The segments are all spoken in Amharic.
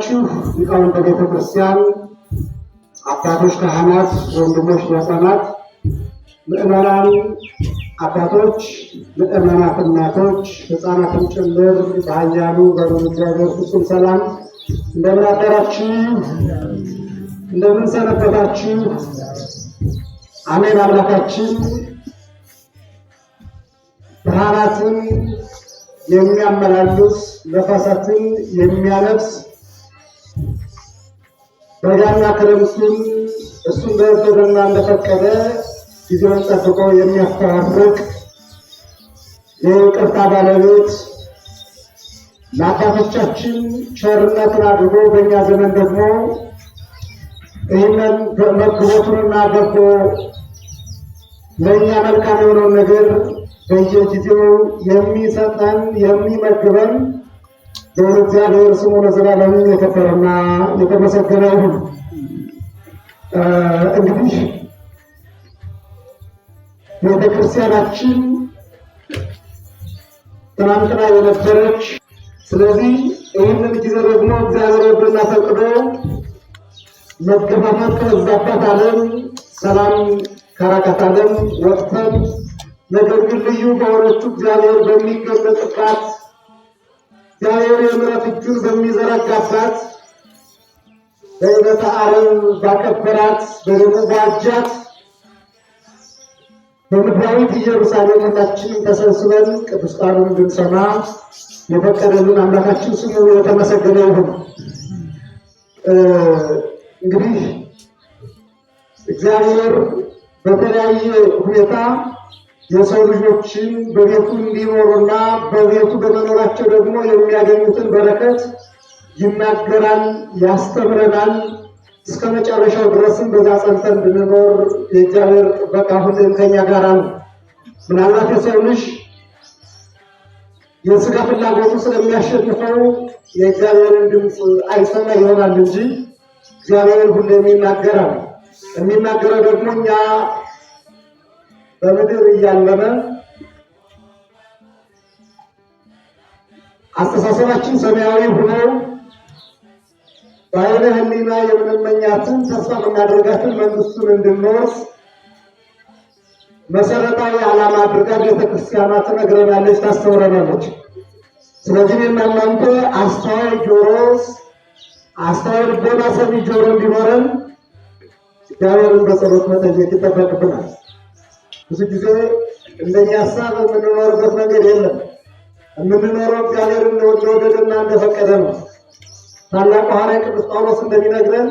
የተከበራችሁ ሊቃውንተ ቤተ ክርስቲያን፣ አባቶች ካህናት፣ ወንድሞች ዲያቆናት፣ ምዕመናን አባቶች፣ ምዕመናት እናቶች፣ ሕፃናትን ጭምር በኃያሉ በእግዚአብሔር ፍጹም ሰላም እንደምን አደራችሁ? እንደምን ሰነበታችሁ? አሜን። አምላካችን ብርሃናትን የሚያመላልስ ነፋሳትን የሚያነፍስ በጋና ክረምቱን እሱን በወደደና እንደፈቀደ ጊዜውን ጠብቆ የሚያስተዋርቅ የይቅርታ ባለቤት ለአባቶቻችን ቸርነትን አድርጎ በእኛ ዘመን ደግሞ ይህንን መግቦቱንና በጎ ለእኛ መልካም የሆነውን ነገር በየጊዜው የሚሰጠን የሚመግበን በእግዚአብሔር ስሙ ለዘላለም የተከበረና የተመሰገነ ይሁን። እንግዲህ ቤተክርስቲያናችን ትናንትና የነበረች፣ ስለዚህ ይህንን ጊዜ ደግሞ እግዚአብሔር ወዶና ፈቅዶ መገፋፋት ከበዛባት ዓለም ሰላም ከራቃት ዓለም ወጥተን ነገር ግን ልዩ በሆነችው እግዚአብሔር በሚገለጽባት እግዚአብሔር የምሕረት እጁን በሚዘረጋባት በዕለተ ዓርብ ባከበራት በደሙ ባጃት በምድራዊት ኢየሩሳሌም ሁላችንም ተሰብስበን ቅዱስ ቃሉን እንድንሰማ የፈቀደልን አምላካችን ስሙ የተመሰገነ ይሁን። እንግዲህ እግዚአብሔር በተለያየ ሁኔታ የሰው ልጆችን በቤቱ እንዲኖሩና በቤቱ በመኖራቸው ደግሞ የሚያገኙትን በረከት ይናገራል፣ ያስተምረናል። እስከ መጨረሻው ድረስም በዛ ጸንተን እንድንኖር የእግዚአብሔር ጥበቃ ሁሌም ከኛ ጋር ነው። ምናልባት የሰው ልጅ የሥጋ ፍላጎቱ ስለሚያሸንፈው የእግዚአብሔርን ድምፅ አይሰማ ይሆናል እንጂ እግዚአብሔር ሁሌም ይናገራል። የሚናገረው ደግሞ እኛ በምድር እያለነ አስተሳሰባችን ሰማያዊ ሆኖ በዓይነ ሕሊና የምንመኛትን ተስፋ የምናደርጋትን መንግስቱን እንድንወርስ መሰረታዊ ዓላማ አድርጋ ቤተክርስቲያኗ ትነግረናለች፣ ታስተምረናለች። ስለዚህ እናንተ አስተዋይ ጆሮ፣ አስተዋይ ልቦና፣ ሰሚ ጆሮ እንዲኖረን እግዚአብሔርን በጸሎት መጠየቅ ይጠበቅብናል። ብዙ ጊዜ እንደኛ ሀሳብ የምንኖርበት መንገድ የለም። የምንኖረው እግዚአብሔርን እንደወደደና እንደፈቀደ ነው። ታላቁ ሐዋርያ ቅዱስ ጳውሎስ እንደሚነግረን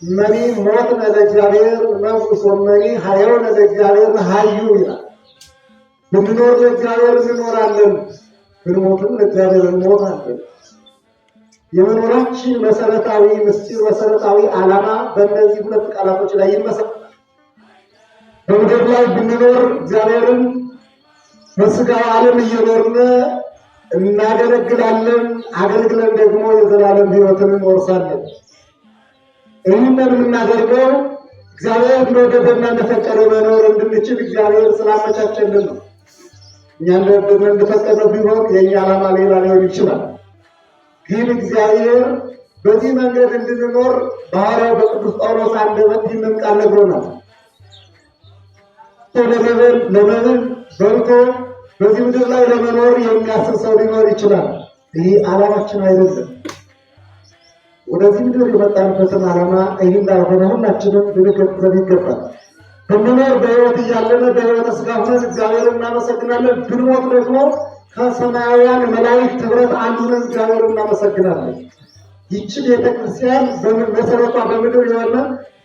መኒ ሞትነ ለእግዚአብሔር ነፍስ ወመኒ ሐየውነ ለእግዚአብሔር ሐዩ ይላል። ብንኖር ለእግዚአብሔር እንኖራለን፣ ብንሞትም ለእግዚአብሔር እንሞታለን። የመኖራችን መሰረታዊ ምስጢር፣ መሰረታዊ ዓላማ በእነዚህ ሁለት ቃላቶች ላይ ይመሰረታል። በምድር ላይ ብንኖር እግዚአብሔርን በሥጋው ዓለም እየኖርን እናገለግላለን። አገልግለን ደግሞ የዘላለም ሕይወትን እንወርሳለን። ይህንን የምናደርገው እግዚአብሔር እንደወደደና እንደፈቀደ መኖር እንድንችል እግዚአብሔር ስላመቻቸልን ነው። እኛ እንደወደድን እንደፈቀደው ቢሆን የእኛ ዓላማ ሌላ ሊሆን ይችላል። ግን እግዚአብሔር በዚህ መንገድ እንድንኖር በሐዋርያው በቅዱስ ጳውሎስ አንደበት ይህንን ቃል ነግሮናል። ለመብል በልቶ በዚህ ምድር ላይ ለመኖር የሚያስብ ሰው ሊኖር ይችላል። ይህ ዓላማችን አይደለም። ወደዚህ ምድር የመጣንበትን ዓላማ ይህ እንዳልሆነ ሁላችንም ልንገነዘብ ይገባል። ብንኖር በሕይወት እያለን በሕይወተ ሥጋ ሆነን እግዚአብሔር እናመሰግናለን። ብንሞት ደግሞ ከሰማያውያን መላእክት ኅብረት አንዱን እግዚአብሔር እናመሰግናለን። ይህች ቤተክርስቲያን መሰረቷ በምድር የሆነ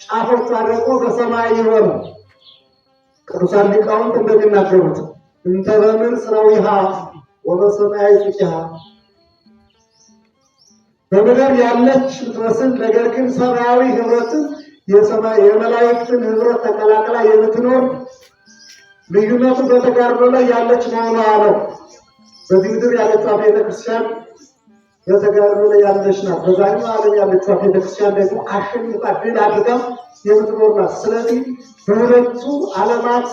ጫፎቿ ደግሞ በሰማይ የሆነ ቅዱሳን ሊቃውንት እንደሚናገሩት እንተ በምድር ሥራዊሃ ወበሰማይ ጽቂሃ፣ በምድር ያለች ብትመስል ነገር ግን ሰማያዊ ኅብረትን የመላእክትን ኅብረት ተቀላቅላ የምትኖር ልዩነቱ በተጋድሎ ላይ ያለች መሆኗ ነው። በዚህ ምድር ያለችው ቤተክርስቲያን በተጋድሎ ላይ ያለች ናት። በዛኛው ዓለም ያለችው ቤተክርስቲያን ደግሞ አሸንፋ ድል አድርጋ የምትኖር ናት። ስለዚህ በሁለቱ ዓለማት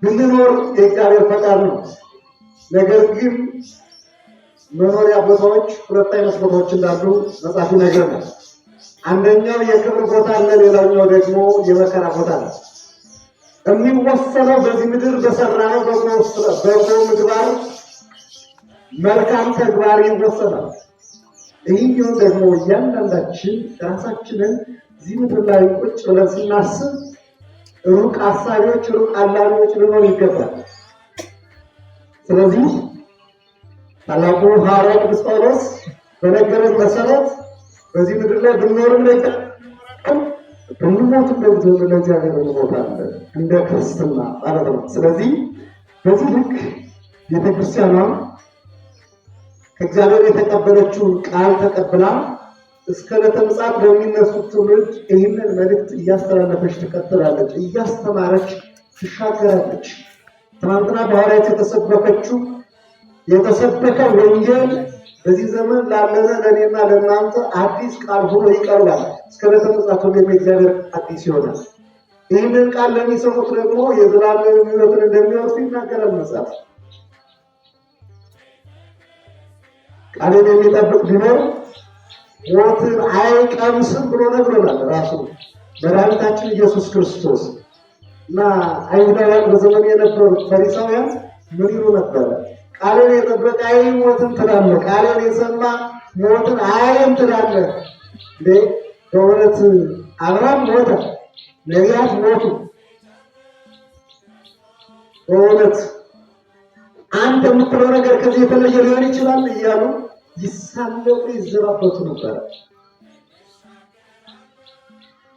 ብንኖር የእግዚአብሔር ፈቃድ ነው። ነገር ግን መኖሪያ ቦታዎች ሁለት አይነት ቦታዎች እንዳሉ መጽሐፍ ይነግረናል። አንደኛው የክብር ቦታ አለ፣ ሌላኛው ደግሞ የመከራ ቦታ ነው። የሚወሰነው በዚህ ምድር በሰራነው በጎ ምግባር መልካም ተግባር ይወሰናል። ይህኛው ደግሞ እያንዳንዳችን ራሳችንን እዚህ ምድር ላይ ቁጭ ብለን ስናስብ ሩቅ አሳቢዎች፣ ሩቅ አላሚዎች ልንሆን ይገባል። ስለዚህ ታላቁ ሐዋርያ ቅዱስ ጳውሎስ በነገረን መሰረት በዚህ ምድር ላይ ብንኖርም ብንሞትም ደግሞ ለእግዚአብሔር እንሞታለን እንደ ክርስትና ማለት ነው። ስለዚህ በዚህ ልክ ቤተክርስቲያኗ ከእግዚአብሔር የተቀበለችውን ቃል ተቀብላ እስከ ዕለተ ምጽአት በሚነሱት ትውልድ ይህንን መልእክት እያስተላለፈች ትቀጥላለች፣ እያስተማረች ትሻገራለች። ትናንትና በሐዋርያት የተሰበከ ወንጌል በዚህ ዘመን ላለነ ለእኔና ለእናንተ አዲስ ቃል ሆኖ ይቀርባል። እስከ ዕለተ ምጽአት ወይም የእግዚአብሔር አዲስ ይሆናል። ይህንን ቃል ለሚሰሙት ደግሞ የዘላለም ሕይወትን እንደሚወርሱ ይናገራል መጽሐፍ። ቃልን የሚጠብቅ ቢኖር ሞትን አይቀምስም ብሎ ነግሮናል ራሱ መድኃኒታችን ኢየሱስ ክርስቶስ። እና አይሁዳውያን በዘመን የነበሩት ፈሪሳውያን ምን ይሉ ነበረ? ቃልን የጠበቀ አይሞትም ትላለህ፣ ቃልን የሰማ ሞትን አያይም ትላለህ። በእውነት አብርሃም ሞተ፣ ነቢያት ሞቱ። በእውነት አንተ የምትለው ነገር ከዚህ የተለየ ሊሆን ይችላል እያሉ ይሳለቁ ይዘባበቱ ነበረ።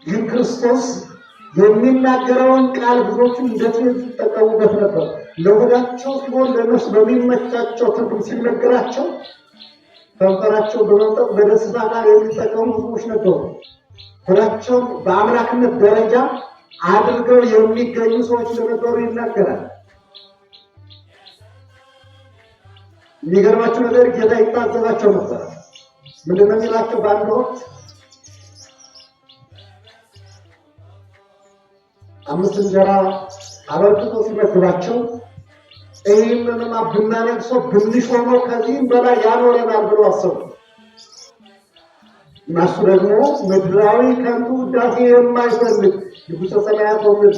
ግን ክርስቶስ የሚናገረውን ቃል ብዙዎቹ እንደትምህርት ይጠቀሙበት ነበር። ለሆዳቸው ሲሆን ለነሱ በሚመቻቸው ትርጉም ሲነገራቸው ከንፈራቸው በመምጠጥ በደስታ ቃል የሚጠቀሙ ብዙዎች ነበሩ። ሆዳቸውን በአምላክነት ደረጃ አድርገው የሚገኙ ሰዎች እንደነበሩ ይናገራል። የሚገርማቸው ነገር ጌታ ይታዘባቸው ነበር። ምንድን ነው የሚላቸው? በአንድ ወቅት 5 እንጀራ አበርክቶ ሲመግባቸው ይህንንማ ብናነግሰው ብንሾመው ከዚህም በላይ ያኖረናል ብሎ አሰቡ። እነሱ ደግሞ ምድራዊ ከንቱ ውዳሴ የማይፈልግ ንጉሠ ሰማያት ወምድ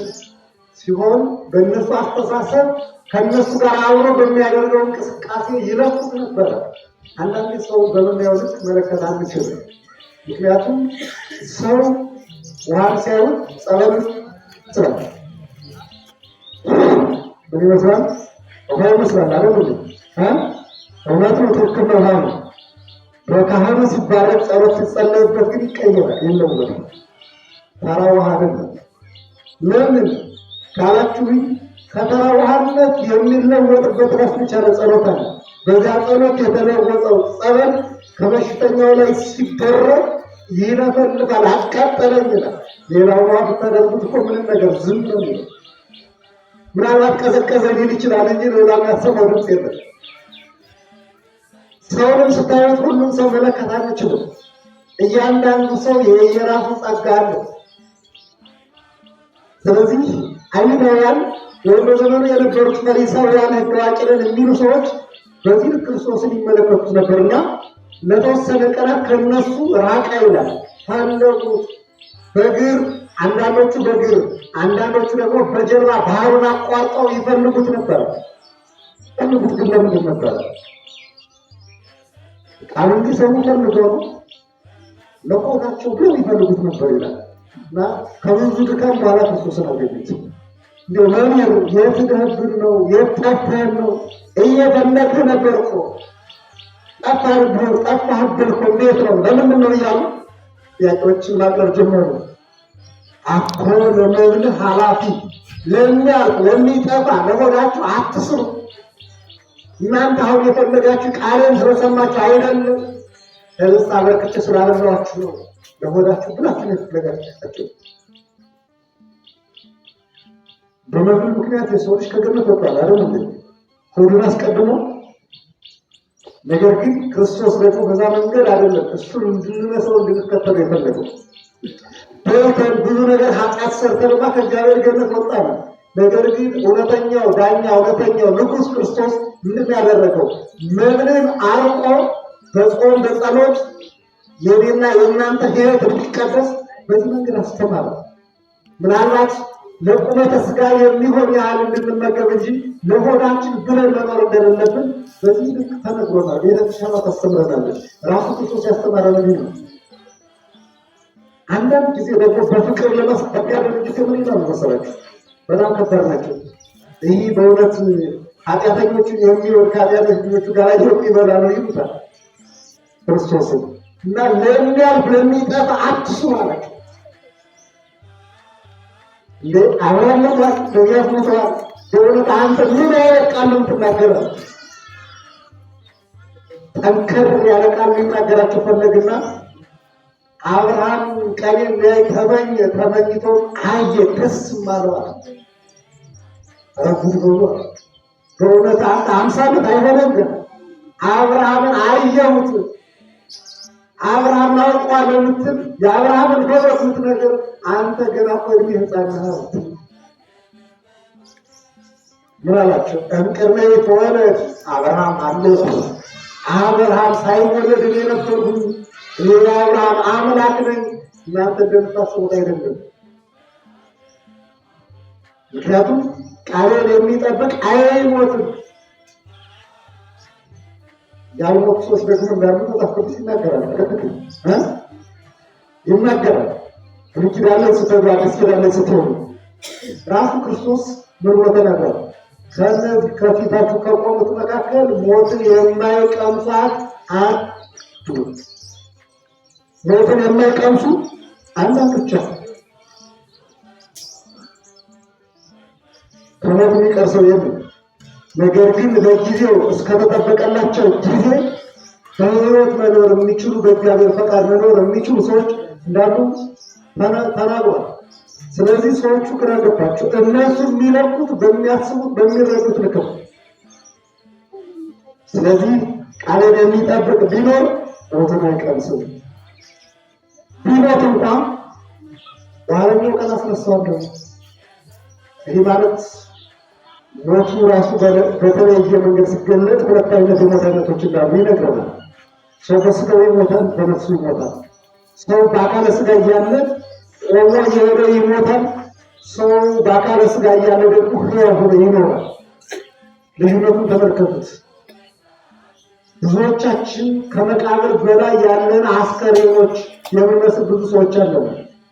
ሲሆን በእነሱ አስተሳሰብ ከእነሱ ጋር አብሮ በሚያደርገው እንቅስቃሴ ይለኩት ነበረ። አንዳንድ ሰው በምናየው ልክ መለከት አንችልም። ምክንያቱም ሰው ውሃን ሲያዩት ጸበል ይመስላል። ምን ይመስላል? ውሃ ይመስላል አይደል? እውነት ነው፣ ትክክል ነው። ውሃ ነው። በካህኑ ሲባረክ ጸሎት ሲጸለይበት ግን ይቀየራል፣ ይለወጣል። ተራ ውሃ አይደለም። ለምን ካላችሁኝ ከተራ ውሃነት የሚለወጥበት ራሱን የቻለ ጸሎት አለ። በዚያ ጸሎት የተለወጠው ጸበል ከበሽተኛው ላይ ሲደረግ ይለፈልፋል፣ አቃጠለኝ ይላል። ሌላው ውሃ ብታደርጉት እኮ ምንም ነገር ዝም ነው የሚለው። ምናልባት ቀዘቀዘ ሊል ይችላል እንጂ ሌላ የሚያሰማው ድምፅ የለም። ሰውንም ስታዩት ሁሉም ሰው መለከት አንችልም። እያንዳንዱ ሰው የየራሱ ጸጋ አለው። ስለዚህ አይሁዳውያን ወይም በዘመኑ የነበሩት ፈሪሳውያን ሕግ አዋቂ ነን የሚሉ ሰዎች በዚህ ክርስቶስን ይመለከቱት ነበርና ለተወሰነ ቀናት ከነሱ ራቀ ይላል። ፈለጉት በእግር አንዳንዶቹ በእግር አንዳንዶቹ ደግሞ በጀልባ ባህሩን አቋርጠው ይፈልጉት ነበር። ፈልጉት ግን ለምንድን ነበረ? ቃል እንዲሰሙ ፈልገው ለቆታቸው ብለው ይፈልጉት ነበር ይላል። እና ከብዙ ድካም በኋላ ክርስቶስን አገኙት። እንደው መምህር የት ሄድህ ነው? የት ጠፍተህ ነው? እየፈለግህ ነበር እኮ ጠፋህብን እኮ እንዴት ነው? ለምንድን ነው እያሉ ጥያቄዎችን ማቅረብ ጀመሩ። አኮ ለመብል ኃላፊ ለሚያልቅ ለሚጠፋ ለሆዳችሁ አትስሩ። እናንተ አሁን የፈለጋችሁ ቃሌን ስለሰማችሁ አይደለም፣ ለምሳ በርክቼ ስላበላችሁ ነው። ለሆዳችሁ ብላችሁ የፈለጋችሁ በመብል ምክንያት የሰው ልጅ ከገነት ወጥቷል አይደል እንዴ? ሆዱን አስቀድሞ። ነገር ግን ክርስቶስ ደግሞ በዛ መንገድ አይደለም እሱን እንድንመስለው እንድንከተለው የፈለገው። በልተን ብዙ ነገር ኃጢአት ሰርተንማ ከእግዚአብሔር ገነት ወጣን። ነገር ግን እውነተኛው ዳኛ እውነተኛው ንጉሥ ክርስቶስ ምንድን ያደረገው? መብልን አርቆ በጾም በጸሎት የኔና የእናንተ ሕይወት እንዲቀደስ በዚህ መንገድ አስተማረ። ምናልባት ለቁመተ ሥጋ የሚሆን ያህል እንድንመገብ እንጂ ለሆዳችን ብለን መኖር እንደሌለብን በዚህ ልክ ተነግሮናል። ቤተክርስቲያኗ ታስተምረናለች። ራሱ ክርስቶስ ያስተማረን ነው። አንዳንድ ጊዜ ደግሞ በፍቅር ለመስጠት ያደረግ ጊዜ ምን ይላል መሰላችሁ? በጣም ከባድ ናቸው። ይህ በእውነት ኃጢአተኞቹን የሚወድ ከኃጢአተኞቹ ጋር የሚበላ ነው ይሉታል ክርስቶስን እና ለሚያልፍ ለሚጠፋ አትሱ አላቸው። አብርሃም ሞቷል፣ ነቢያት ሞተዋል። በእውነት አንተ ምን አይነት ቃል ነው የምትናገረው? ጠንከር ያለ ቃል የሚናገራቸው ፈለግና አብርሃም ቀኔን ላይ ተመኝቶ አየ፣ ደስ ማለዋል። ረጉድ ብሎ በእውነት 50 ዓመት አይሆንም ግን አብርሃምን አየሁት። አብርሃም አውቋል የምትል የአብርሃምን በረከት ነገር አንተ ገና ቆይ ሕፃን ነህ። ምን አላቸው? እምቅድመ ይትወለድ አብርሃም አለ። አብርሃም ሳይወለድ እኔ ነበርኩኝ። እኔ የአብርሃም አምላክ ነኝ። እናንተ እንደምታስቡት አይደለም። ምክንያቱም ቃሌን የሚጠብቅ አይሞትም። ያልሞቱ ሰዎች ደግሞ እንዳሉ መጽሐፍ ቅዱስ ይናገራል። ይናገራል። ብሉይ ኪዳንን ስትሄዱ አዲስ ኪዳንን ስትሆኑ ራሱ ክርስቶስ ምን ብሎ ተናገረ? ከእነዚህ ከፊታችሁ ከቆሙት መካከል ሞትን የማይቀምሷት አንዱ ሞትን የማይቀምሱ አንዳንድ ብቻ ከሞት የሚቀር ሰው የለም። ነገር ግን በጊዜው እስከተጠበቀላቸው ጊዜ በሕይወት መኖር የሚችሉ በእግዚአብሔር ፈቃድ መኖር የሚችሉ ሰዎች እንዳሉ ተናግሯል። ስለዚህ ሰዎቹ ግራ ገባቸው። እነሱ የሚለቁት በሚያስቡት በሚረዱት ልክ ነው። ስለዚህ ቃሌን የሚጠብቅ ቢኖር ሞትን አይቀምስም። ቢሞት እንኳን በኋለኛው ቀን አስነሳዋለሁ። ይህ ማለት ሞቱ ራሱ በተለየ መንገድ ሲገለጥ ሁለት አይነት የሞት አይነቶች እንዳሉ ይነግረናል። ሰው በስጋው ይሞታል፣ በነፍሱ ይሞታል። ሰው በአካለ ስጋ እያለ ቆሞ እየሄደ ይሞታል። ሰው በአካለ ስጋ እያለ ደግሞ ሕያው ሆኖ ይኖራል። ልዩነቱን ተመልከቱት። ብዙዎቻችን ከመቃብር በላይ ያለን አስከሬኖች የምንመስል ብዙ ሰዎች አለን።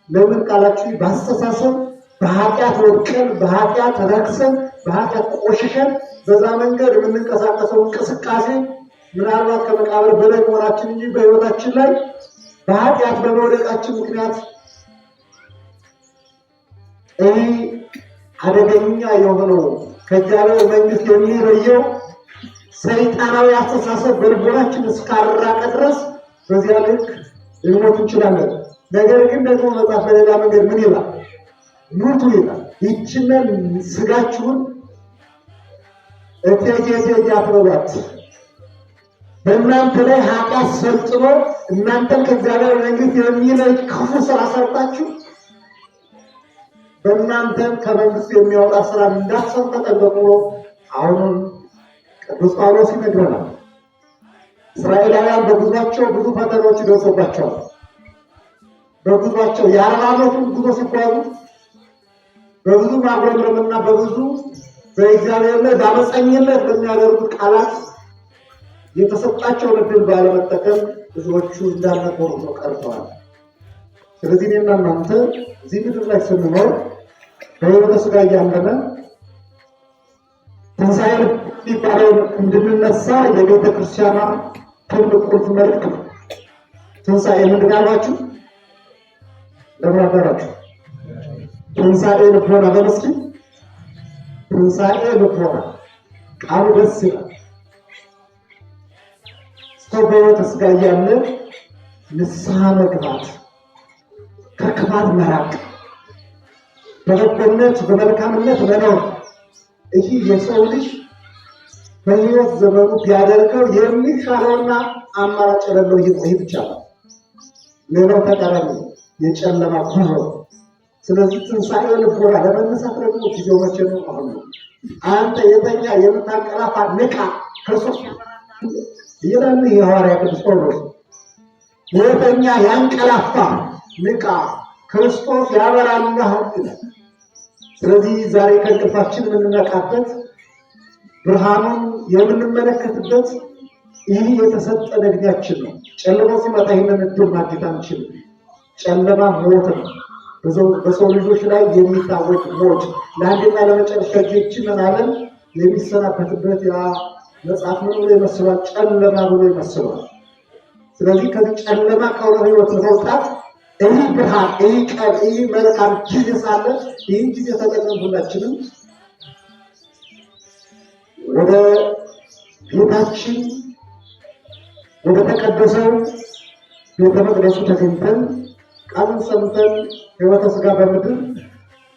ለምን ቃላችሁ? በአስተሳሰብ በኃጢአት ወድቀን በኃጢአት ረክሰን በኃጢአት ቆሽሸን በዛ መንገድ የምንንቀሳቀሰው እንቅስቃሴ ምናልባት ከመቃብር በላይ መሆናችን እንጂ በሕይወታችን ላይ በኃጢአት በመውደቃችን ምክንያት ይህ አደገኛ የሆነው ከእግዚአብሔር መንግሥት የሚለየው ሰይጣናዊ አስተሳሰብ በልቦናችን እስካራቀ ድረስ በዚያ ልክ ልንሞት እንችላለን። ነገር ግን ደግሞ መጽሐፍ በሌላ መንገድ ምን ይላል? ሙቱ ይላል። ይህችንን ስጋችሁን እቴጌ አትበሏት። በእናንተ ላይ ኃጢአት ሰልጥኖ እናንተን ከእግዚአብሔር መንግሥት የሚለይ ክፉ ስራ ሰርታችሁ በእናንተን ከመንግሥቱ የሚያወጣ ስራ እንዳትሰሩ ተጠንቀቁ። አሁንም ቅዱስ ጳውሎስ ይነግረናል። እስራኤላውያን በጉዟቸው ብዙ ፈተናዎች ደርሶባቸዋል። በጉዟቸው የ40 ዓመቱን ጉዞ ሲጓዙ በብዙ ማጉረምረምና በብዙ በእግዚአብሔር ላይ በአመፀኝነት በሚያደርጉት ቃላት የተሰጣቸውን ዕድል ባለመጠቀም ብዙዎቹ እንዳልነበሩ ነው ቀርተዋል። ስለዚህ እኔና እናንተ እዚህ ምድር ላይ ስንኖር በሕይወተ ሥጋ እያለነ ትንሣኤ የሚባለውን እንድንነሳ የቤተ ክርስቲያኗ ትልቅ ቁልፍ መልዕክት ነው። ትንሣኤ ምንድን ያሏችሁ? እንደምን አደራችሁ? ትንሣኤ ልቦና በመስኪ ትንሣኤ ልቦና ቃሉ ደስ ይላል። ሰው በሕይወተ ሥጋ እያለ ንስሐ መግባት፣ ከክፋት መራቅ፣ በበጎነት በመልካምነት መኖር፣ ይህ የሰው ልጅ በሕይወት ዘመኑ ቢያደርገው የሚሻለውና አማራጭ የሌለው ይህ ብቻ ነው። ሌላው ተቃራኒ የጨለማ ጉዞ። ስለዚህ ትንሣኤ ልቦና ለመነሳት ደግሞ ጊዜው መቼ ነው? አሁን ነው። አንተ የተኛ የምታንቀላፋ ንቃ፣ ክርስቶስ ይላል የሐዋርያ ቅዱስ ጳውሎስ። የተኛ ያንቀላፋ ንቃ፣ ክርስቶስ ያበራልሃል ይላል። ስለዚህ ዛሬ ከእንቅልፋችን የምንነቃበት ብርሃኑን የምንመለከትበት ይህ የተሰጠን ዕድሜያችን ነው። ጨለማው ሲመጣ ይህንን እድል ማግኘት አንችልም። ጨለማ ሞት ነው። በሰው ልጆች ላይ የሚታወቅ ሞት ለአንድና ለመጨረሻ ጊዜችን ዓለም የሚሰናበትበት ያ መጽሐፍ ምን ብሎ ይመስላል? ጨለማ ብሎ ይመስላል። ስለዚህ ከዚህ ጨለማ ከሆነ ህይወት ለመውጣት ይህ ብርሃን፣ ይህ ቀን፣ ይህ መልካም ጊዜ ሳለ ይህን ጊዜ ተጠቅመን ሁላችንም ወደ ቤታችን ወደ ተቀደሰው ቤተ መቅደሱ ተገኝተን ቃሉን ሰምተን ሕይወተ ሥጋ በምድር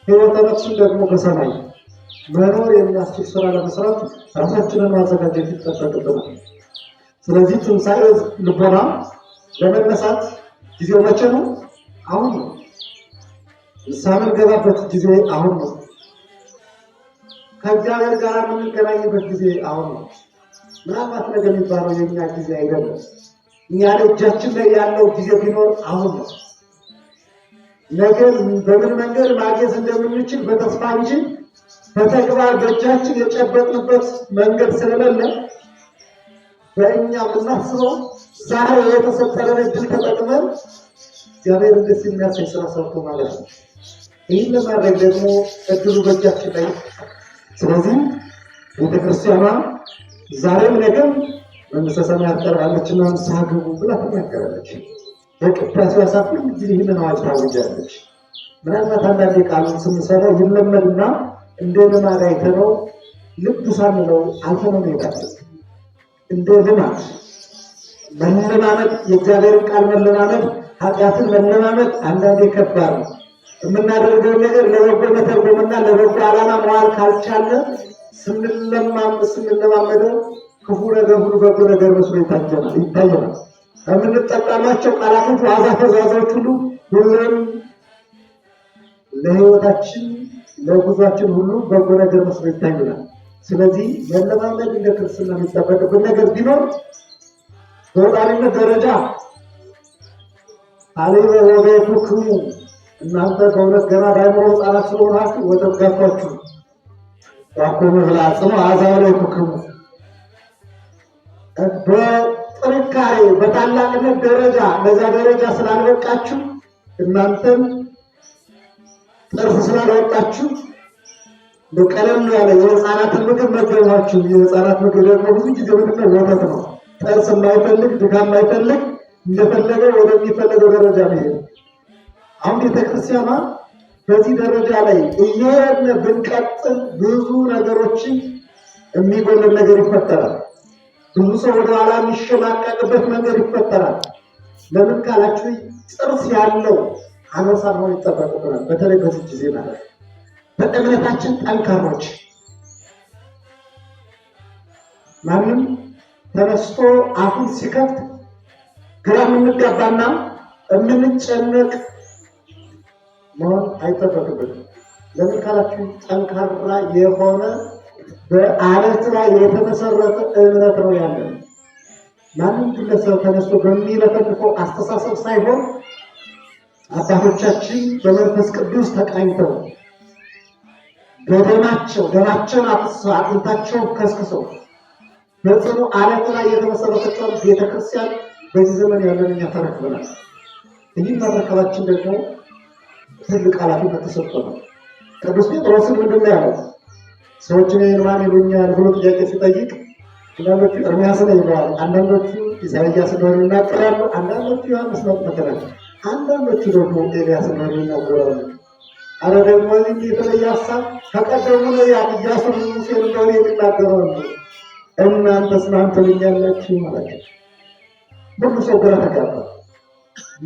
ሕይወተ ነፍስን ደግሞ በሰማይ መኖር የሚያስችል ስራ ለመስራት ራሳችንን ማዘጋጀት ይጠበቅብናል። ስለዚህ ትንሣኤ ልቦና ለመነሳት ጊዜው መቼ ነው? አሁን ነው። ንስሐ የምንገባበት ጊዜ አሁን ነው። ከእግዚአብሔር ጋር የምንገናኝበት ጊዜ አሁን ነው። ምናልባት ነገ የሚባለው የኛ ጊዜ አይደለም። እኛ እጃችን ላይ ያለው ጊዜ ቢኖር አሁን ነው። ነገር በምን መንገድ ማግኘት እንደምንችል በተስፋ እንጂ በተግባር በእጃችን የጨበጥንበት መንገድ ስለሌለ በእኛ የምናስበው ዛሬ የተሰጠንን እድል ተጠቅመን እግዚአብሔር ደስ የሚያሰኝ ስራ ሰርቶ ማለት ነው። ይህን ለማድረግ ደግሞ እድሉ በእጃችን ላይ። ስለዚህ ቤተክርስቲያኗ ዛሬም ነገም መንግሥተ ሰማያት ቀርባለችና ንስሐ ግቡ ብላ ትናገራለች። በቅዳሴው ሰዓት ጊዜ ይህንን አዋጅ ታውጃለች። ምናልባት አንዳንዴ ቃሉን ስንሰራው ይለመድና እንደ ልማድ አይተነው ልብ ሳንለው አልፈነው እንሄዳለን። እንደ ልማድ መለማመድ፣ የእግዚአብሔርን ቃል መለማመድ፣ ኃጢአትን መለማመድ አንዳንዴ ከባድ ነው። የምናደርገውን ነገር ለበጎ መተርጎምና ለበጎ ዓላማ መዋል ካልቻለ ስንለማመደው ክፉ ነገር ሁሉ በጎ ነገር መስሎ ይታየናል። የምንጠቀማቸው ቃላቶች፣ ዋዛ ፈዛዛዎች ሁሉ ሁሉም ለሕይወታችን ለጉዟችን ሁሉ በጎ ነገር መስሎ ይታየናል። ስለዚህ መለማመድ እንደ ክርስትና የሚጠበቅብን ነገር ቢኖር በወጣኒነት ደረጃ አሌበ ወገይኩክሙ እናንተ በእውነት ገና ባይምሮ ሕፃናት ስለሆናችሁ ወተት ገፏችሁ ዋኮኑ ብላጽሙ አዛውለይኩክሙ በጥንካሬ በታላቅነት ደረጃ በዛ ደረጃ ስላልበቃችሁ እናንተም ጥርስ ስላልወጣችሁ ቀለል ያለ የሕፃናትን ምግብ መገቧችሁ። የሕፃናት ምግብ ደግሞ ብዙ ጊዜ ምንድነው? ወተት ነው። ጥርስ የማይፈልግ ድካም የማይፈልግ እንደፈለገው ወደሚፈለገው ደረጃ መሄድ። አሁን ቤተክርስቲያኗ በዚህ ደረጃ ላይ እየሄድን ብንቀጥል ብዙ ነገሮችን የሚጎልን ነገር ይፈጠራል። ብዙ ሰው ወደ ኋላ የሚሸማቀቅበት መንገድ ይፈጠራል። ለምን ካላችሁ ጥርስ ያለው አነሳ መሆን ይጠበቅብናል። በተለይ በዚህ ጊዜ ማለት በእምነታችን ጠንካሮች፣ ማንም ተነስቶ አፉን ሲከፍት ግራ የምንጋባና የምንጨነቅ መሆን አይጠበቅብንም። ለምን ካላችሁ ጠንካራ የሆነ በአለት ላይ የተመሰረተ እምነት ነው ያለን። ማንም ግለሰብ ተነስቶ በሚለፈልፈው አስተሳሰብ ሳይሆን አባቶቻችን በመንፈስ ቅዱስ ተቃኝተው ደማቸውን አፍስሰው አጥንታቸውን ከስክሰው በጽኑ አለት ላይ የተመሰረተችው ቤተክርስቲያን በዚህ ዘመን ያለን እኛ ተረክበናል። ይህ መረከባችን ደግሞ ትልቅ ኃላፊነት ተሰጥቶ ነው። ቅዱስ ጴጥሮስን ምንድን ነው ያለው? ሰዎችን ማን ይሉኛል ብሎ ጥያቄ ሲጠይቅ አንዳንዶቹ ኤርምያስን ይለዋል፣ አንዳንዶቹ ኢሳይያስ እንደሆነ ይናገራሉ፣ አንዳንዶቹ ዮሐንስ ነው ተከራል፣ አንዳንዶቹ ደግሞ ኤልያስ እንደሆነ ይናገራሉ። አረ ደግሞ የተለየ ሀሳብ ከቀደሙ ነቢያት ኢያሱን ሙሴን እንደሆነ የሚናገራሉ። እናንተስ ማን ትሉኛላችሁ ማለት ነው። ሁሉ ሰው ግራ ተጋባ።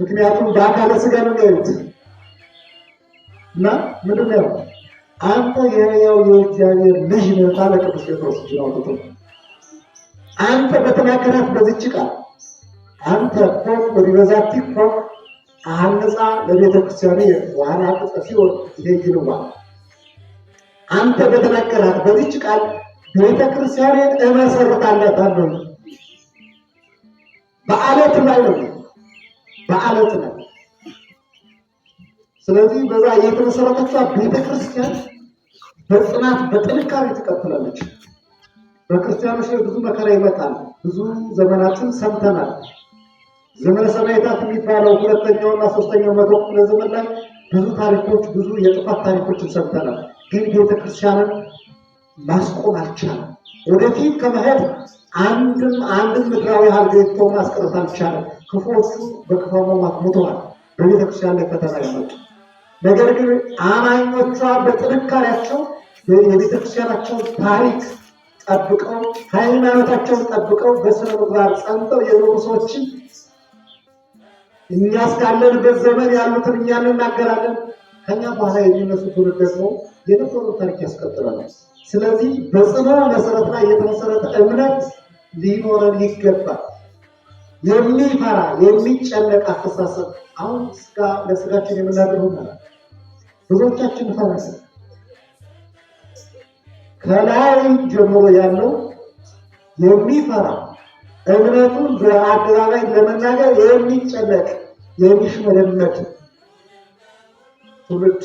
ምክንያቱም በአካለ ሥጋ ነው ያዩት እና ምንድን ነው አንተ የሕያው የእግዚአብሔር ልጅ ነህ አለ ቅዱስ ጴጥሮስ እጁን አውጥቶ። አንተ በተናገራት በዚች ቃል አንተ ኮክ ወዲበዛቲ ኮክ አንጻ ለቤተ ክርስቲያኑ ዋና ተጽፊው ይሄጅልዋ አንተ በተናገራት በዚች ቃል ቤተ ክርስቲያንን እመሰርታለታለሁ። በአለት ላይ ነው፣ በአለት ላይ። ስለዚህ በዛ የተመሰረተችው ቤተ ክርስቲያን በጽናት በጥንካሬ ትቀጥላለች። በክርስቲያኖች ላይ ብዙ መከራ ይመጣል። ብዙ ዘመናትን ሰምተናል። ዘመነ ሰማዕታት የሚባለው ሁለተኛውና ሶስተኛው መቶ ክፍለ ዘመን ላይ ብዙ ታሪኮች፣ ብዙ የጥፋት ታሪኮችን ሰምተናል። ግን ቤተክርስቲያንን ማስቆም አልቻለም። ወደፊት ከመሄድ አንድም ምድራዊ ሀገሪቱ ማስቀረት አልቻለም። ክፉዎቹ በክፉ ሞት ሞተዋል። በቤተክርስቲያን ላይ ፈተና ያመጡ። ነገር ግን አማኞቿ በጥንካሬያቸው የቤተክርስቲያናቸውን ታሪክ ጠብቀው ሃይማኖታቸውን ጠብቀው በስነ ምግባር ጸንተው የኖሩ ሰዎችን እኛ እስካለንበት ዘመን ያሉትን እኛ እንናገራለን። ከኛ በኋላ የሚነሱ ትውልድ ደግሞ የነበሩ ታሪክ ያስቀጥላል። ስለዚህ በጽኑ መሰረት ላይ የተመሰረተ እምነት ሊኖረን ይገባል። የሚፈራ የሚጨነቅ አስተሳሰብ አሁን ለስጋችን የምናደርገው ማለት ብዙዎቻችን እንፈራለን። ከላይ ጀምሮ ያለው የሚፈራ እምነቱን በአደባባይ ለመናገር የሚጨነቅ የሚሽመደመድ ትውልድ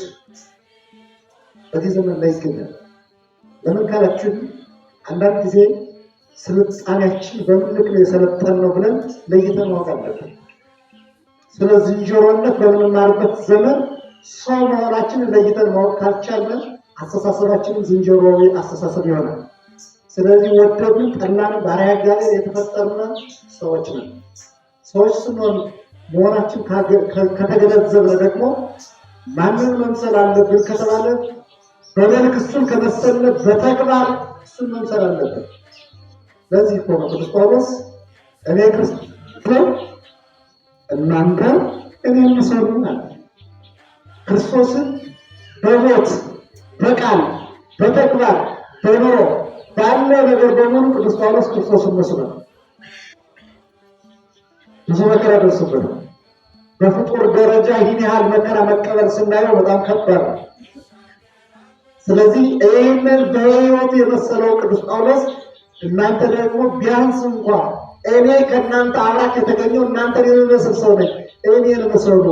በዚህ ዘመን ላይ ይገኛል። ለምን ካላችሁ አንዳንድ ጊዜ ስልጣኔያችን በምን ልክ ነው የሰለጠነው ብለን ለይተን ማወቅ አለብን። ስለዚህ ዝንጀሮነት በምንማርበት ዘመን ሰው መሆናችንን ለይተን ማወቅ ካልቻለን አስተሳሰባችንን ዝንጀሮዊ አስተሳሰብ ይሆናል። ስለዚህ ወደድን ጠላን ባሪያ ጋር የተፈጠርነ ሰዎች ነን። ሰዎች ስንሆን መሆናችን ከተገነዘብን ደግሞ ማንን መምሰል አለብን ከተባለ በመልክ እሱን ከመሰለ በተግባር እሱን መምሰል አለብን። ለዚህ እኮ ነው ቅዱስ ጳውሎስ እኔ ክርስቶስ እናንተ እኔን ምሰሉ አለ። ክርስቶስን በሞት በቃል በተግባር በኑሮ ባለ ነገር በሙሉ ቅዱስ ጳውሎስ ክርስቶስን መስሏል። ብዙ መከራ ደርሶበት በፍጡር ደረጃ ይህን ያህል መከራ መቀበል ስናየው በጣም ከባድ ነው። ስለዚህ ይህንን በሕይወቱ የመሰለው ቅዱስ ጳውሎስ እናንተ ደግሞ ቢያንስ እንኳ እኔ ከእናንተ አብራክ የተገኘው እናንተን የሚመስል ሰው ነኝ፣ እኔን ምሰሉ፣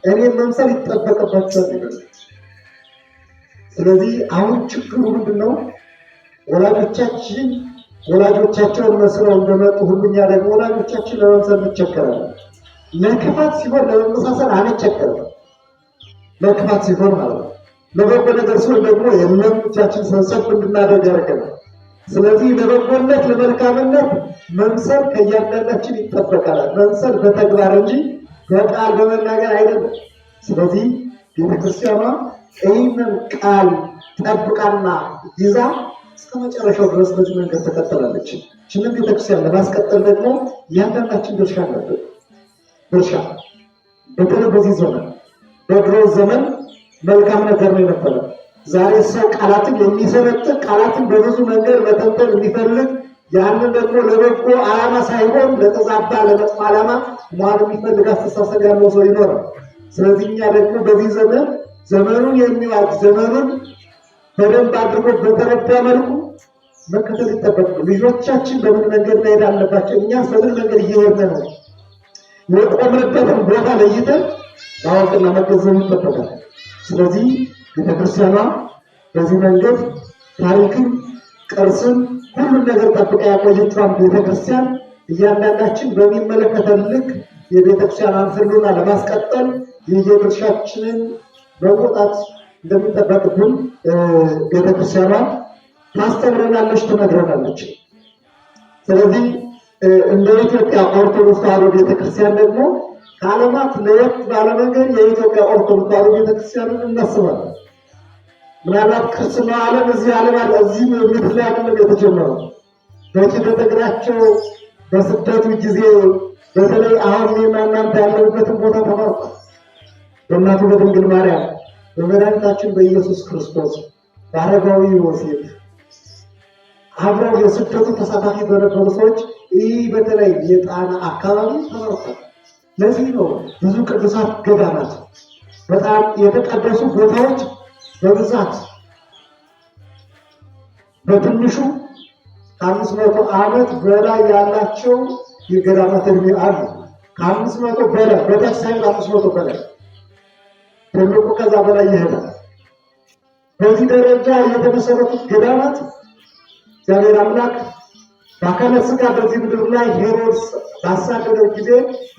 እኔን መምሰል ይጠበቅባቸዋል ይላል። ስለዚህ አሁን ችግሩ ምንድን ነው? ወላጆቻቸውን መስለው እንደመጡ ሁሉ እኛ ደግሞ ወላጆቻችን ለመምሰል እንቸገራለን። ለክፋት ሲሆን ለመመሳሰል አንቸገርም። ለክፋት ሲሆን ማለት ነው። ለበጎ ነገር ሲሆን ደግሞ የለም እጃችን ሰብሰብ እንድናደርግ ያደርገናል። ስለዚህ ለበጎነት ለመልካምነት መምሰል ከእያንዳንዳችን ይጠበቃል። መምሰል በተግባር እንጂ በቃል በመናገር አይደለም። ስለዚህ ቤተክርስቲያኗ ይህንን ቃል ጠብቃና ይዛ እስከ መጨረሻው ድረስ በዚህ መንገድ ተከተላለች። ይህንን ቤተክርስቲያን ለማስቀጠል ደግሞ እያንዳንዳችን ድርሻ አለብን። ድርሻ በተለይ በዚህ ዘመን በድሮ ዘመን መልካም ነገር ነው የነበረ። ዛሬ ሰው ቃላትን የሚሰነጥቅ ቃላትን በብዙ መንገድ መተንተን የሚፈልግ ያንን ደግሞ ለበጎ ዓላማ ሳይሆን ለተዛባ ለመጥፎ ዓላማ መዋል የሚፈልግ አስተሳሰብ ያለው ሰው ይኖራል። ስለዚህ እኛ ደግሞ በዚህ ዘመን ዘመኑን የሚዋጅ ዘመኑን በደንብ አድርጎ በተረዳ መልኩ መከተል ይጠበቃል። ልጆቻችን በምን መንገድ መሄድ አለባቸው፣ እኛ በምን መንገድ እየሄድን ነው፣ የቆምንበትን ቦታ ለይተን ማወቅና መገንዘብ ይጠበቃል። ስለዚህ ቤተክርስቲያኗ በዚህ መንገድ ታሪክን፣ ቅርስን፣ ሁሉን ነገር ጠብቃ ያቆየችዋን ቤተክርስቲያን እያንዳንዳችን በሚመለከተን ልክ የቤተክርስቲያኗን ሕልውና ለማስቀጠል የየድርሻችንን መወጣት እንደሚጠበቅብን ቤተክርስቲያኗ ታስተምረናለች፣ ትነግረናለች። ስለዚህ እንደ ኢትዮጵያ ኦርቶዶክስ ተዋሕዶ ቤተክርስቲያን ደግሞ ከዓለማት ለየት ባለ መንገድ የኢትዮጵያ ኦርቶዶክስ ተዋሕዶ ቤተክርስቲያንን እናስባለን። ምናልባት ክርስትና ዓለም እዚህ ዓለም አለ፣ እዚህ ምድር ላይ አይደለም የተጀመረው። በኪደተ እግራቸው በስደቱ ጊዜ በተለይ አሁን እኔና እናንተ ያለንበትን ቦታ ተማርኳል። በእናቱ በድንግል ማርያም በመድኃኒታችን በኢየሱስ ክርስቶስ በአረጋዊ ዮሴፍ አብረው የስደቱ ተሳታፊ በነበሩ ሰዎች ይህ በተለይ የጣና አካባቢ ተመርቷል። ለዚህ ነው ብዙ ቅዱሳት ገዳማት በጣም የተቀደሱ ቦታዎች በብዛት በትንሹ 500 ዓመት በላይ ያላቸው የገዳማት ዕድሜ አሉ። 500 በላይ በታች ሳይሆን 500 በላይ ትልቁ ከዛ በላይ ይሄዳል። በዚህ ደረጃ የተመሰረቱት ገዳማት እግዚአብሔር አምላክ በአካለ ሥጋ በዚህ ምድር ላይ ሄሮድስ ባሳደደው ጊዜ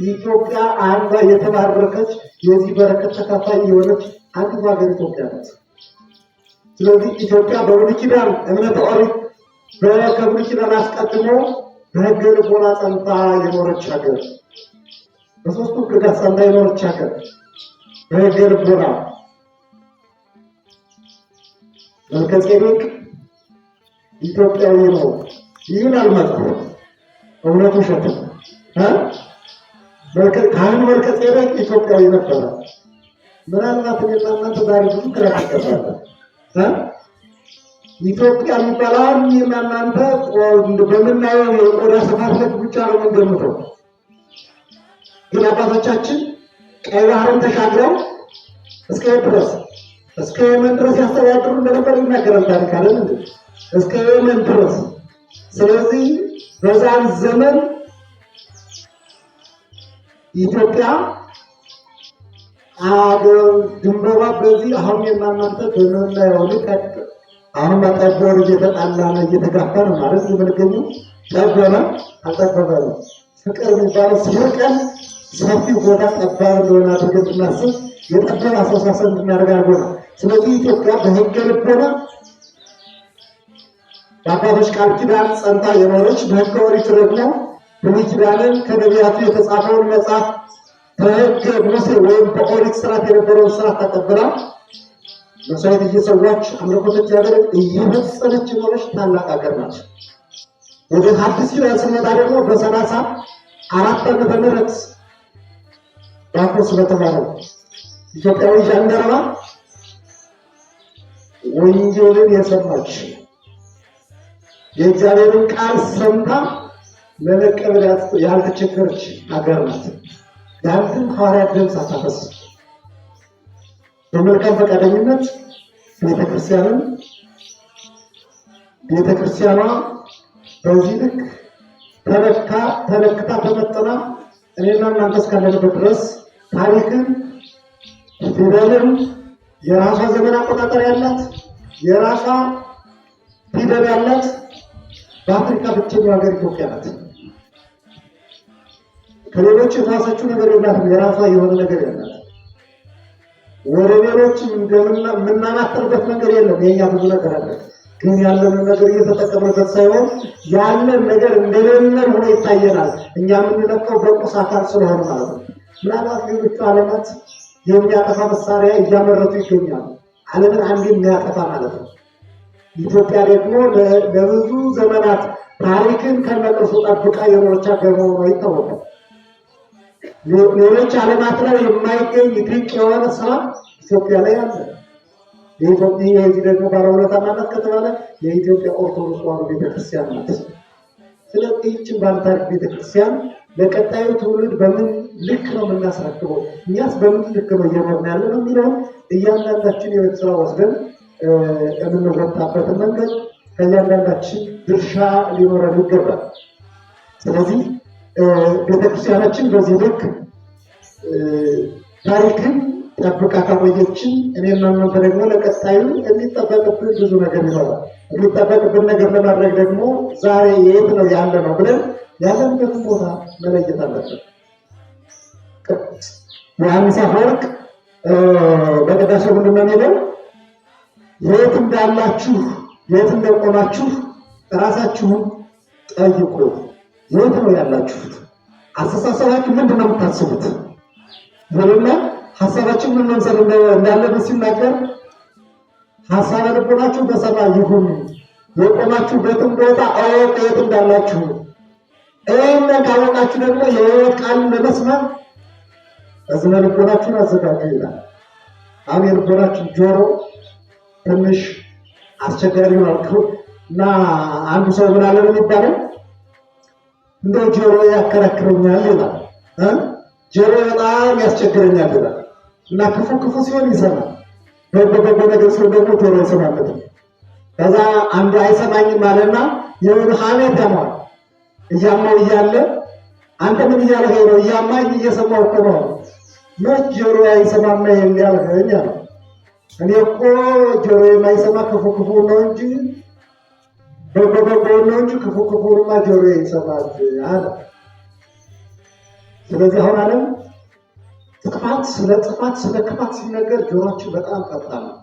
ኢትዮጵያ አንዷ የተባረከች የዚህ በረከት ተካፋይ የሆነች አንዲት ሀገር ኢትዮጵያ ናት። ስለዚህ ኢትዮጵያ በብሉይ ኪዳን እምነተ ኦሪት ከብሉይ ኪዳን አስቀድሞ በሕገ ልቦና ጸንታ የኖረች ሀገር፣ በሦስቱ ሕግጋት ጸንታ የኖረች ሀገር በሕገ ልቦና መልከ ጼዴቅ ኢትዮጵያዊ ነው ይላል መጽሐፍ። እውነቱ ውሸት ነው። ካህኑ መልከ ጼዴቅ ኢትዮጵያዊ ነበረ። ምናልባት እኔና እናንተ ዛሬ ብዙ ግራ ተጋባን። ኢትዮጵያ የሚባለው እኔና እናንተ በምናየው የቆዳ ስፋት ላይ ብቻ ነው የምንገምተው። ግን አባቶቻችን ቀይ ባህርን ተሻግረው እስከ የመን ድረስ ያስተዳድሩ እንደነበር ይናገራል ታሪክ አለን እንዴ? እስከ የመን ድረስ። ስለዚህ በዛን ዘመን ኢትዮጵያ አገር ድንበሯ በዚህ አሁን የማናንተ በምናየው ልክ አሁን ጠቦር እየተጣላነ እየተጋፋ ነው ማለት የምንገኘው። ጠበበ አልጠበበ ነው። ፍቅር የሚባለው ሲርቀን ሰፊ ቦታ ጠባብ እንደሆነ አድርገን እናስብ፣ የጠበበ አስተሳሰብ እንድናደርግ አድርጎናል። ስለዚህ ኢትዮጵያ በሕገ ልቦና በአባቶች ቃል ኪዳን ጸንታ የኖረች፣ በሕገ ኦሪት ደግሞ ብሉይ ኪዳንን ከነቢያቱ የተጻፈውን መጽሐፍ በሕገ ሙሴ ወይም በኦሪት ስርዓት የነበረውን ስርዓት ተቀብላ መስዋዕት እየሰዋች አምልኮቶች ያደረግ እየፈጸመች የኖረች ታላቅ ሀገር ናት። ወደ ሐዲስ ኪዳን ስንመጣ ደግሞ በ34 ዓመተ ምህረት ባኮስ በተባለው ኢትዮጵያዊ ጃንደረባ ወንጌልን የሰማች የእግዚአብሔርን ቃል ሰምታ ለመቀበል ያልተቸገረች ሀገር ናት። ያንተም ሐዋርያት ደም ሳታፈስ በመልካም ፈቃደኝነት ቤተክርስቲያኗ በዚህ ልክ ተለክታ ተመጥና እኔና እናንተ እስካለንበት ድረስ ታሪክን ፊደልን የራሷ ዘመን አቆጣጠር ያላት የራሷ ፊደል ያላት በአፍሪካ ብቸኛው ሀገር ኢትዮጵያ ናት። ከሌሎች የተዋሰችው ነገር የላትም። የራሷ የሆነ ነገር ያላት ወደ ሌሎች የምናማትርበት ነገር የለም። የኛ ብዙ ነገር አለ፣ ግን ያለንን ነገር እየተጠቀምንበት ሳይሆን ያለን ነገር እንደሌለን ሆኖ ይታየናል። እኛ የምንለቀው በቁስ አካል ስለሆነ ማለት ነው። ምናልባት ሌሎቹ ዓለማት የሚያጠፋ መሳሪያ እያመረቱ ይገኛሉ። ዓለምን አንድ የሚያጠፋ ማለት ነው። ኢትዮጵያ ደግሞ ለብዙ ዘመናት ታሪክን ከነቅርሱ ጠብቃ የኖረች ሀገር መሆኗ ይታወቃል። ሌሎች ዓለማት ላይ የማይገኝ ድንቅ የሆነ ስራ ኢትዮጵያ ላይ አለ። የዚህ ደግሞ ባለውለታ ማለት ከተባለ የኢትዮጵያ ኦርቶዶክስ ተዋሕዶ ቤተክርስቲያን ናት። ስለዚህ ይህችን ባለታሪክ ቤተክርስቲያን ለቀጣዩ ትውልድ በምን ልክ ነው የምናስረክበው፣ እኛስ በምን ልክ ነው እየኖርን ያለ ነው የሚለውን እያንዳንዳችን የቤት ስራ ወስደን የምንወጣበትን መንገድ ከእያንዳንዳችን ድርሻ ሊኖረን ይገባል። ስለዚህ ቤተክርስቲያናችን በዚህ ልክ ታሪክን ጠብቃ ካቆየችን እኔና እናንተ ደግሞ ለቀጣዩ የሚጠበቅብን ብዙ ነገር ይኖራል። የሚጠበቅብን ነገር ለማድረግ ደግሞ ዛሬ የት ነው ያለ ነው ብለን ያለንበትን ቦታ መለየት አለብን። ዮሐንስ አፈወርቅ በቅዳሴው ምንድን ነው የሚለው? የት እንዳላችሁ የት እንደቆማችሁ ራሳችሁን ጠይቁ። የት ነው ያላችሁት? አስተሳሰባችሁ ምንድን ነው የምታስቡት? ይልና ሀሳባችን ምን መምሰል እንዳለበት ሲናገር ሀሳበ ልቦናችሁ በሰማይ ይሁን፣ የቆማችሁበትን ቦታ እወቁ የት እንዳላችሁ። ይህን ካወቃችሁ ደግሞ የሕይወት ቃልን ለመስማት እዝነ ልቦናችሁን አዘጋጁ ይላል። አሁን የልቦናችን ጆሮ ትንሽ አስቸጋሪ ነው እና አንዱ ሰው ምን አለ የሚባለው እንደው ጆሮ ያከራክረኛል ይላል። ጆሮ በጣም ያስቸግረኛል ይላል እና ክፉ ሲሆን ይሰማል፣ በጎ ነገር ሲሆን ደግሞ ጆሮ ይሰማለት። ከዛ አንዱ አይሰማኝም አለና የሆነ ሐሜት ያማል። እያማው እያለ አንተ ምን እያለህ ነው? እያማኝ እየሰማሁ እኮ ነው። መች ጆሮ አይሰማም የሚያልኸኝ አለ። እኔ እኮ ጆሮ የማይሰማ ክፉ ነው እንጂ በጎ ነው እንጂ ክፉንማ ጆሮ ይሰማል አለ። ስለዚህ አሁን ዓለም ስለ ክፋት ሲነገር ጆሮአችን በጣም ፈጣን ነው።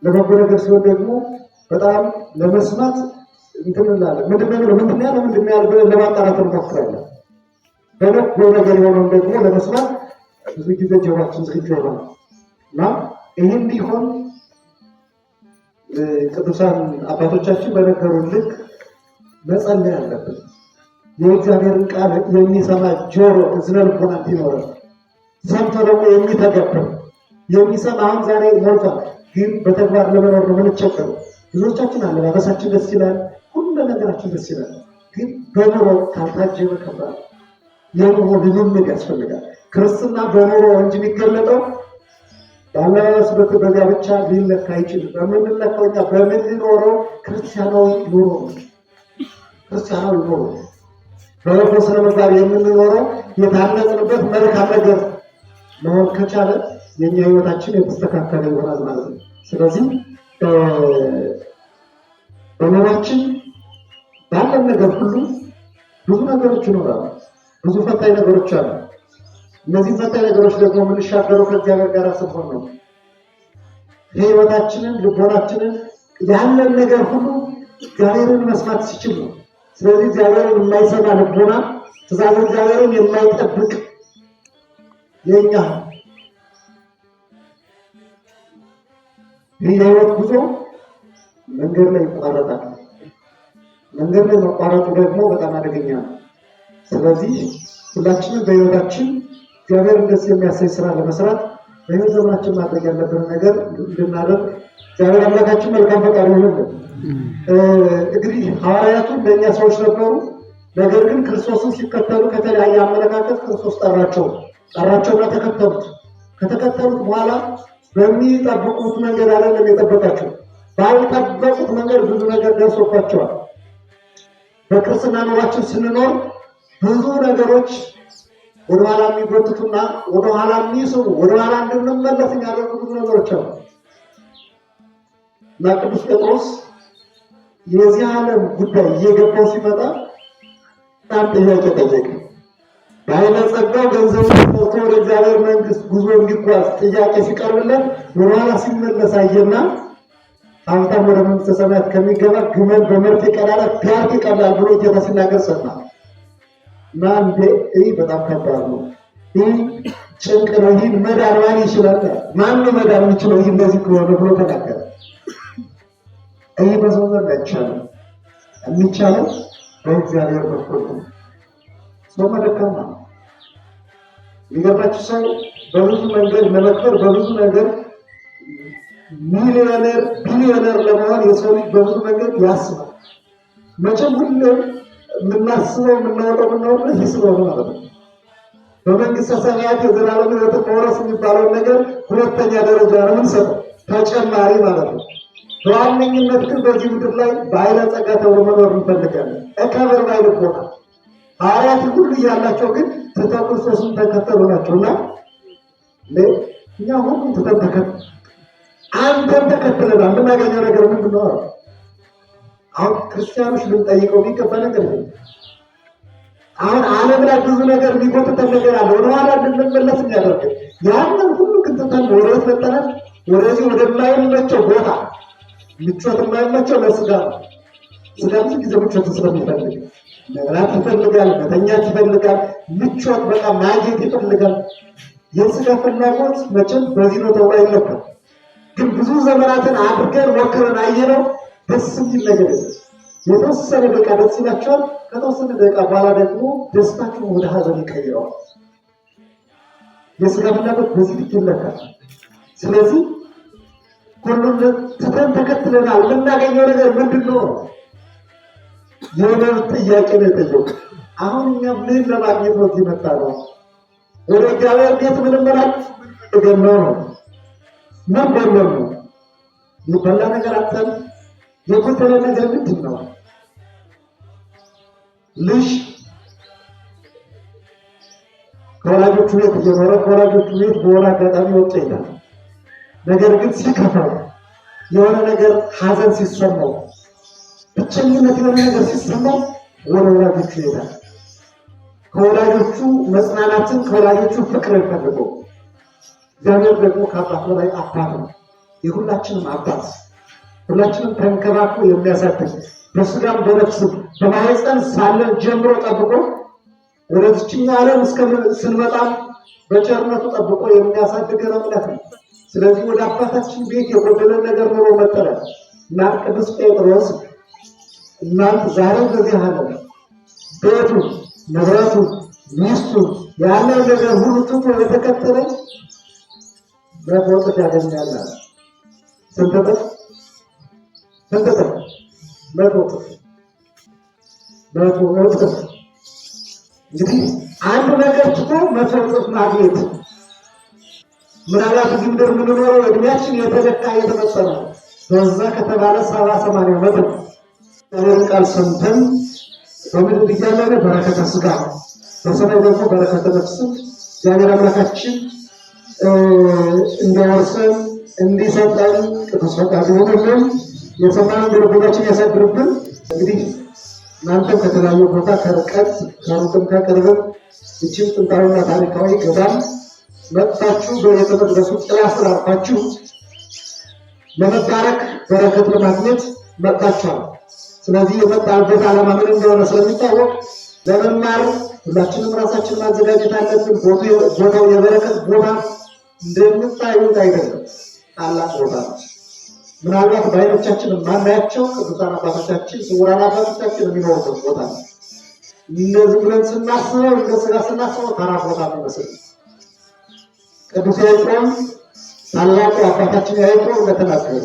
ለበጎ ነገር ሲሆን ደግሞ በጣም ለመስማት እንትን እንላለን። ምንድን ያለ ብለን ለማጣራት እንሞክራለን። በበጎ ነገር የሆነውን ደግሞ ለመስማት ብዙ ጊዜ ጆሮአችን ዝግጁ ይሆናል እና ይህም ቢሆን ቅዱሳን አባቶቻችን በነገሩን ልክ መጸለይ አለብን። የእግዚአብሔርን ቃል የሚሰማ ጆሮ እዝነ ልቦና እንዲኖረን ሰምቶ ደግሞ የሚተገብር የሚሰማ አሁን ዛሬ ሞልቷል፣ ግን በተግባር ለመኖር ነው የምንቸገረው። ብዙዎቻችን አለባበሳችን ደስ ይላል፣ ሁሉ ነገራችን ደስ ይላል፣ ግን በኑሮ ካልታጀበ ከባድ የኑሮ ልምምድ ያስፈልጋል። ክርስትና በኑሮ እንጂ የሚገለጠው ባለስበት በዚያ ብቻ ሊለካ አይችልም። በምንለካው እኛ በምንኖረው ክርስቲያናዊ ኑሮ በበጎ ስነ ምግባር የምንኖረው የታነጽንበት መልካም ነገር መሆን ከቻለ የኛ ህይወታችን የተስተካከለ ይሆናል ማለት ነው። ስለዚህ በኑሯችን ባለን ነገር ሁሉ ብዙ ነገሮች ይኖራሉ፣ ብዙ ፈታኝ ነገሮች አሉ። እነዚህ ፈታኝ ነገሮች ደግሞ የምንሻገረው ከእግዚአብሔር ጋር ስንሆን ነው። ህይወታችንን ልቦናችንን ያለን ነገር ሁሉ እግዚአብሔርን መስማት ሲችል ነው። ስለዚህ እግዚአብሔርን የማይሰማ ልቦና፣ ትእዛዝ እግዚአብሔርን የማይጠብቅ የኛ የህይወት ጉዞ መንገድ ላይ ይቋረጣል። መንገድ ላይ መቋረጡ ደግሞ በጣም አደገኛ ነው። ስለዚህ ሁላችንም በህይወታችን እግዚአብሔርን ደስ የሚያሰኝ ስራ ለመስራት በህይወት ዘመናችን ማድረግ ያለብን ነገር እንድናደርግ እግዚአብሔር አምላካችን መልካም ፈቃድ ይሁንልን። እንግዲህ ሐዋርያቱ እንደኛ ሰዎች ነበሩ። ነገር ግን ክርስቶስን ሲከተሉ ከተለያየ አመለካከት ክርስቶስ ጠራቸውና ተከተሉት። ከተከተሉት በኋላ በሚጠብቁት መንገድ አይደለም የጠበቃቸው፣ ባልጠበቁት መንገድ ብዙ ነገር ደርሶባቸዋል። በክርስትና ኑሯችን ስንኖር ብዙ ነገሮች ወደኋላ የሚጎትቱና ወደኋላ የሚስቡ ወደኋላ እንድንመለስ የሚያደርጉ ብዙ ነገሮች አሉ እና ቅዱስ ጴጥሮስ የዚህ ዓለም ጉዳይ እየገባው ሲመጣ በጣም ጥያቄ ጠየቀ። ባለጸጋው ገንዘብ ሰርቶ ወደ እግዚአብሔር መንግስት ጉዞ እንዲጓዝ ጥያቄ ሲቀርብለት ወደኋላ ሲመለስ አየና ሀብታም ወደ መንግስተ ሰማያት ከሚገባ ግመል በመርፌ ቀዳዳ ቢያርቅ ይቀላል ብሎ ጌታ ሲናገር ሰማ እና ይህ በጣም ከባድ ነው፣ ይህ ጭንቅ ነው፣ ይህን መዳን ማን ይችላል? ማን ነው መዳን የሚችለው? ይህ እንደዚህ ከሆነ ብሎ ተናገረ። ይህ በሰው ዘንድ አይቻልም፣ የሚቻለው በእግዚአብሔር በኩል ነው። ሰው መደካማ ነው። የሚገባችሁ ሰው በብዙ መንገድ ለመክበር በብዙ ነገር ሚሊዮነር ቢሊዮነር ለመሆን የሰው ልጅ በብዙ መንገድ ያስባል። መቼም ሁሌም የምናስበው የምናወጣው ይህ ስለሆነ ማለት ነው። በመንግስተ ሰማያት የዘላለም ሕይወትን መውረስ የሚባለውን ነገር ሁለተኛ ደረጃ ነው የምንሰጠው፣ ተጨማሪ ማለት ነው። በዋነኝነት ግን በዚህ ምድር ላይ ባለጸጋ ተብሎ መኖር እንፈልጋለን። እከብር ባይል ቦታ ሐዋርያት ሁሉ እያላቸው ግን ትተው ክርስቶስን ተከተሉ ናቸውና እኛ ሁሉም ትተን ተከተል አንተን ተከትለናል። የምናገኘው ነገር ምንድን ነው? አሁን ክርስቲያኖች ልንጠይቀው የሚገባ ነገር ነው። አሁን ዓለም ላይ ብዙ ነገር የሚጎትተን ነገር አለ፣ ወደኋላ እንድንመለስ የሚያደርግ ያንን ሁሉ ግን ትተን ወደት መጠናል። ወደዚህ ወደማይመቸው ቦታ ምቾት የማይመቸው ለስጋ ነው። ስጋ ብዙ ጊዜ ምቾት ስለሚፈልግ መብላት ይፈልጋል፣ መተኛት ይፈልጋል፣ ምቾት በቃ ማግኘት ይፈልጋል። የስጋ ፍላጎት መቼም በዚህ ነው ተብሎ አይለካም። ግን ብዙ ዘመናትን አድርገን ሞክረን አየነው፣ ደስ የሚል ነገር የተወሰነ ደቂቃ ደስ ይላቸዋል። ከተወሰነ ደቂቃ በኋላ ደግሞ ደስታችሁን ወደ ሀዘን ይቀይረዋል። የስጋ ፍላጎት በዚህ ልክ ይለካል። ስለዚህ ሁሉን ትተን ተከትለናል። የምናገኘው ነገር ምንድን ነው? የመብት ጥያቄ ነው የጠየቁት። አሁን እኛ ምን ለማግኘት ነው እዚህ መጣ ነው? ወደ እግዚአብሔር ቤት ምንመራል ገነው ምን በለው ይበላ ነገር አጥተን የጎደለ ነገር ምንድን ነው? ልጅ ከወላጆቹ ቤት እየኖረ ከወላጆቹ ቤት በሆነ አጋጣሚ ወጥቶ ይላል። ነገር ግን ሲከፋው የሆነ ነገር ሐዘን ሲሰማው ብቸኝነት የሆነ ነገር ሲሰማው ወደ ወላጆቹ ይሄዳል። ከወላጆቹ መጽናናትን ከወላጆቹ ፍቅር ይፈልገው። እግዚአብሔር ደግሞ ከአባት በላይ አባት ነው። የሁላችንም አባት ሁላችንም ተንከባክቦ የሚያሳድግ በስጋም በነፍስም በማህፀን ሳለን ጀምሮ ጠብቆ ወደዚህኛው ዓለም ስንመጣም በቸርነቱ ጠብቆ የሚያሳድገን አምላክ ነው። ስለዚህ ወደ አባታችን ቤት የጎደለ ነገር ኖሮ መጠለ እና ቅዱስ ጴጥሮስ እናንተ ዛሬ በዚህ ዓለም ቤቱ ንብረቱ ሚስቱ ያለው ነገር ሁሉ ትቶ የተከተለኝ በሞት ያገኛል። ስንት እጥፍ መቶ እጥፍ። እንግዲህ አንድ ነገር ትቶ መቶ እጥፍ ማግኘት ምናልባት እዚህ ምድር የምንኖረው እድሜያችን የተለካ የተመጠነ በዛ ከተባለ 70-80 ዓመት ነው። ቃል ሰምተን በምድር እያለን በረከተ ሥጋ በሰማይ ደግሞ በረከተ ነፍስ እግዚአብሔር አምላካችን እንዲያወርሰን እንዲሰጠን ቅዱስ ፈቃዱ ይሁንልን። የሰማነውን በልቦናችን ያሳድርብን። እንግዲህ እናንተም ከተለያዩ ቦታ ከርቀት ከሩቅም ከቅርብም እጅግ ጥንታዊና ታሪካዊ ገዳም መጥታችሁ በቤተ መቅደሱ ጥላ ስር አርፋችሁ ለመባረክ በረከት ለማግኘት መጥታችኋል። ስለዚህ የመጣበት ዓላማ ምን እንደሆነ ስለሚታወቅ ለመማር ሁላችንም ራሳችንን ማዘጋጀት አለብን። ቦታው የበረከት ቦታ እንደምታዩት አይደለም፣ ታላቅ ቦታ ነው። ምናልባት በዓይኖቻችን ማናያቸው ቅዱሳን አባቶቻችን ስውራን አባቶቻችን የሚኖሩበት ቦታ ነው። እነዚህ ብለን ስናስበው እንደ ሥጋ ስናስበው ተራ ቦታ የሚመስል ቅዱስ ያዕቆብ ታላቁ አባታችን ያዕቆብ እንደተናገሩ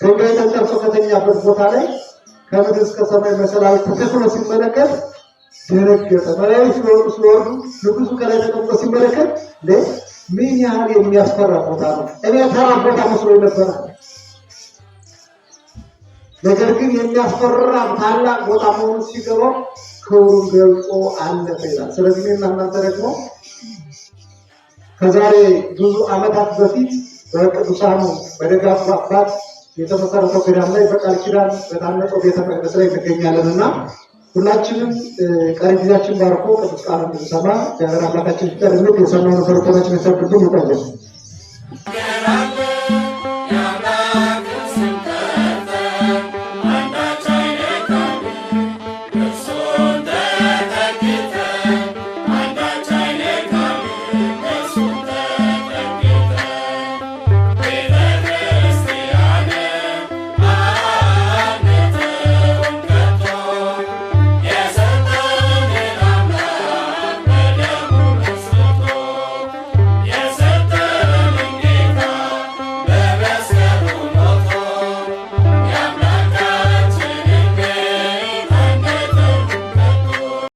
ድንጋይ ተንጠልጥሎ ከተኛበት ቦታ ላይ ከምድር እስከ ሰማይ መሰላል ተተክሎ ሲመለከት ደነገጠ። መላእክት ሲወርዱ ንጉሡ ከላይ ተቀምጦ ሲመለከት ምን ያህል የሚያስፈራ ቦታ ነው! እኔ ተራ ቦታ መስሎኝ ነበር። ነገር ግን የሚያስፈራ ታላቅ ቦታ መሆኑን ሲገባው ክብሩን ገልጾ አለፈ ይላል። ስለዚህ እናንተ ደግሞ ከዛሬ ብዙ ዓመታት በፊት በቅዱሳኑ በደጋጉ አባት የተመሰረተው ገዳም ላይ በቃል ኪዳን በታነጸው ቤተ መቅደስ ላይ እንገኛለንና ሁላችንም ቀሪ ጊዜያችን ባርኮ ቅዱስ ቃሉን እንድንሰማ እግዚአብሔር አምላካችን ይፍቀድልን። የሰማነውን በልቦናችን ያሳድርብን። ይቆየን።